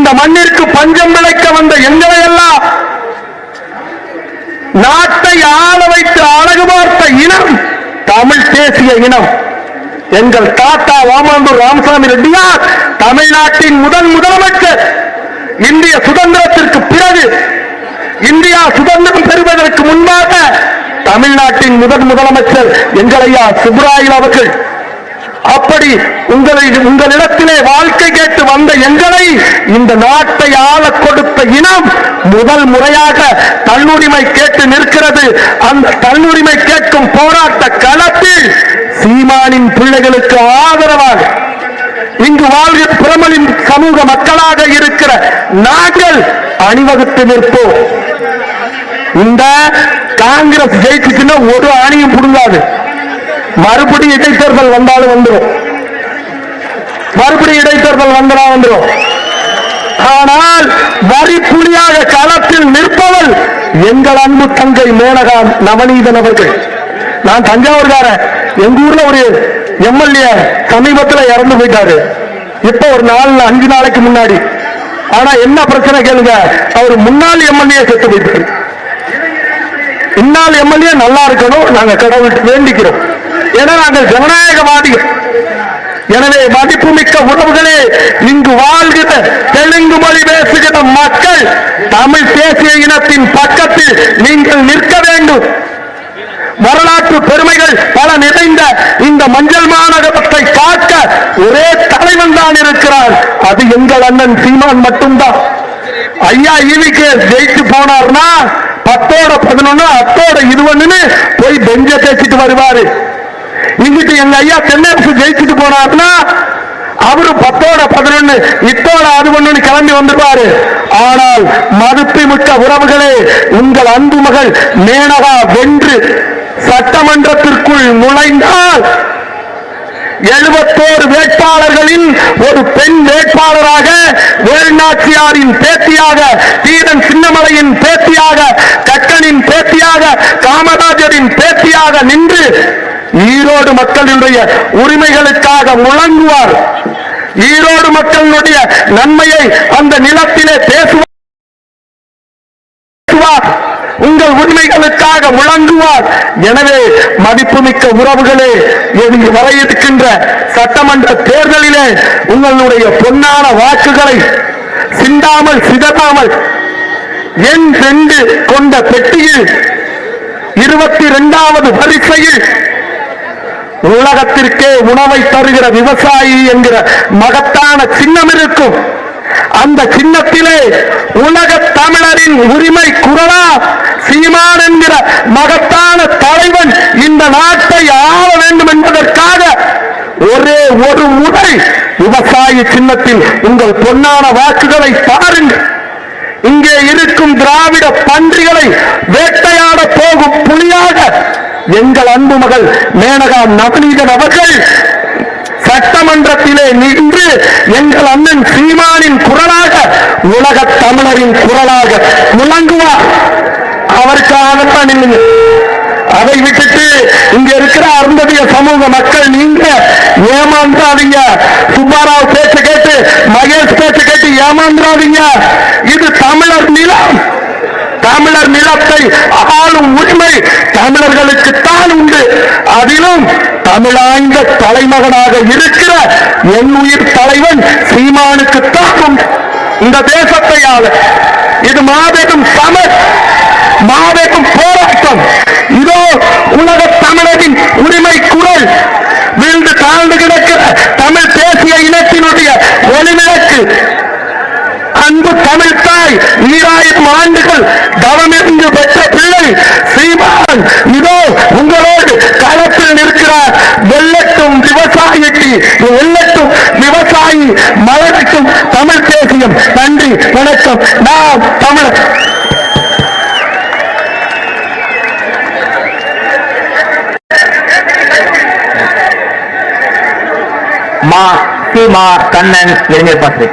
இந்த மண்ணிற்கு பஞ்சம் விளைக்க வந்த எங்களை எல்லாம் நாட்டை ஆள வைத்து அழகு பார்த்த இனம் தமிழ் தேசிய இனம். எங்கள் தாத்தா வாமாந்தூர் ராமசாமி ரெட்டியார் தமிழ்நாட்டின் முதலமைச்சர். இந்திய சுதந்திரத்திற்கு பிறகு, இந்தியா சுதந்திரம் பெறுவதற்கு முன்பாக தமிழ்நாட்டின் முதலமைச்சர் எங்களையா சுப்ராயில் அவர்கள். அப்படி உங்களிடத்திலே வாழ்க்கை கேட்டு வந்த எங்களை இந்த நாட்டை ஆள கொடுத்த இனம் முதல் முறையாக தன்னுரிமை கேட்டு நிற்கிறது. அந்த தன்னுரிமை கேட்கும் போராட்ட களத்தில் சீமானின் பிள்ளைகளுக்கு ஆதரவாக இங்கு வாழ்கிற பிரமலின் சமூக மக்களாக இருக்கிற நாங்கள் அணிவகுத்து நிற்போம். இந்த காங்கிரஸ் ஜெயிச்சுன்னா ஒரு அணியும் புடுங்காது. மறுபடியும் இடைத்தேர்தல் வந்தாலும் வந்துடும், மறுபடியும் இடைத்தேர்தல் வந்துடும். ஆனால் வரி புலியாக களத்தில் நிற்பவள் எங்கள் அன்பு தங்கை மேனகா நவநீதன் அவர்கள். நான் தஞ்சாவூர்காரன். எங்க ஊர்ல ஒரு எம்எல்ஏ சமீபத்தில் இறந்து போயிட்டாரு. இப்ப ஒரு 4-5 நாளைக்கு முன்னாடி. ஆனா என்ன பிரச்சனை கேளுங்க, அவர் முன்னாள் எம்எல்ஏ செத்து போயிட்டாரு. இந்நாள் எம்எல்ஏ நல்லா இருக்கணும், நாங்க கடவுள் வேண்டிக்கிறோம். ஏன்னா நாங்கள் ஜனநாயகவாதிகள். எனவே மதிப்புமிக்க உறவுகளே, இங்கு வாழ்கிற தெலுங்கு மொழி பேசுகிற மக்கள் தமிழ் தேசிய இனத்தின் பக்கத்தில் நீங்கள் நிற்க வேண்டும். வரலாற்று பெருமைகள் பல நிறைந்த இந்த மஞ்சள் மாநகரத்தை காக்க ஒரே தலைவன் தான் இருக்கிறார். அது எங்கள் அண்ணன் சீமான் மட்டும்தான். ஐயா ஈவிக்கு ஜெயிச்சு போனார்னா 10-11 10-21 போய் பெஞ்ச பேசிட்டு வருவாரு. இங்கிட்டு எங்க ஐயா தென்னரசு ஜெயிச்சுட்டு போனார்னா அவரு 10-11 அது கிளம்பி வந்துருவாரு. ஆனால் மதிப்புமிக்க உறவுகளே, உங்கள் அன்பு மகள் மேனகா வென்று சட்டமன்றத்திற்குள் நுழைந்தால் 71 வேட்பாளர்களில் ஒரு பெண் வேட்பாளராக, வேல்நாச்சியாரின் பேத்தியாக, தீரன் சின்னமலையின் பேத்தியாக, கக்கனின் பேத்தியாக, காமராஜரின் பேத்தியாக நின்று ஈரோடு மக்களுடைய உரிமைகளுக்காக முழங்குவார். ஈரோடு மக்களுடைய நன்மையை அந்த நிலத்திலே பேசுவார். உங்கள் உரிமைகளுக்காக முழங்குவார். எனவே மதிப்புமிக்க உறவுகளே, வர இருக்கின்ற சட்டமன்ற தேர்தலிலே உங்களுடைய பொன்னான வாக்குகளை சிந்தாமல் சிதறாமல் எண் 2 கொண்ட பெட்டியில் 22வது வரிசையில் உலகத்திற்கே உணவை தருகிற விவசாயி என்கிற மகத்தான சின்னம் இருக்கும். அந்த சின்னத்திலே உலக தமிழரின் உரிமை குரலா சீமான் என்கிற மகத்தான தலைவன் இந்த நாட்டை ஆள வேண்டும் என்பதற்காக ஒரே ஒரு முறை விவசாய சின்னத்தில் உங்கள் பொன்னான வாக்குகளை பாருங்கள். இங்கே இருக்கும் திராவிட பன்றிகளை வேட்டையாட போகும் புலியாக எங்கள் அன்பு மகள் மேனகா நவநீதன் அவர்கள் சட்டமன்றத்திலே நின்று எங்கள் அண்ணன் சீமானின் குரலாக, உலக தமிழரின் குரலாக முழங்குவார். அவருக்காகத்தான் நில்லுங்க. அதை விட்டுட்டு இங்க இருக்கிற அருந்ததிய சமூக மக்கள் நீங்க ஏமாந்துறாதீங்க. சுப்பாராவ் பேச்சு கேட்டு, மகேஷ் பேச்சு கேட்டு ஏமாந்துறாதீங்க. இது தமிழர் நிலம். தமிழர் நிலத்தை ஆளும் உரிமை தமிழர்களுக்கு தான் உண்டு. அதிலும் தமிழாய்ந்த தலைமகனாக இருக்கிற என் உயிர் தலைவன் சீமானுக்கு தான் இந்த தேசத்தை ஆள. இது மாபெரும் சமர், மாபெரும் போராட்டம். இதோ உலக தமிழரின் உரிமை குரல் வீழ்ந்து தாழ்ந்து கிடக்கிற தமிழ் தேசிய இனத்தினுடைய ஒளிவிளக்கு அன்பு தமிழ் தாய் 2000 ஆண்டுகள் தவமிருந்து பெற்ற பிள்ளை சீமான் இதோ உங்களோடு களத்தில் நிற்கிறார். வெல்லட்டும் விவசாயிக்கு, வெல்லட்டும் விவசாயி, மலரட்டும் தமிழ் தேசியம். நன்றி, வணக்கம். நாம் தமிழர். மா கண்ணன் இளைஞர் பாசறை.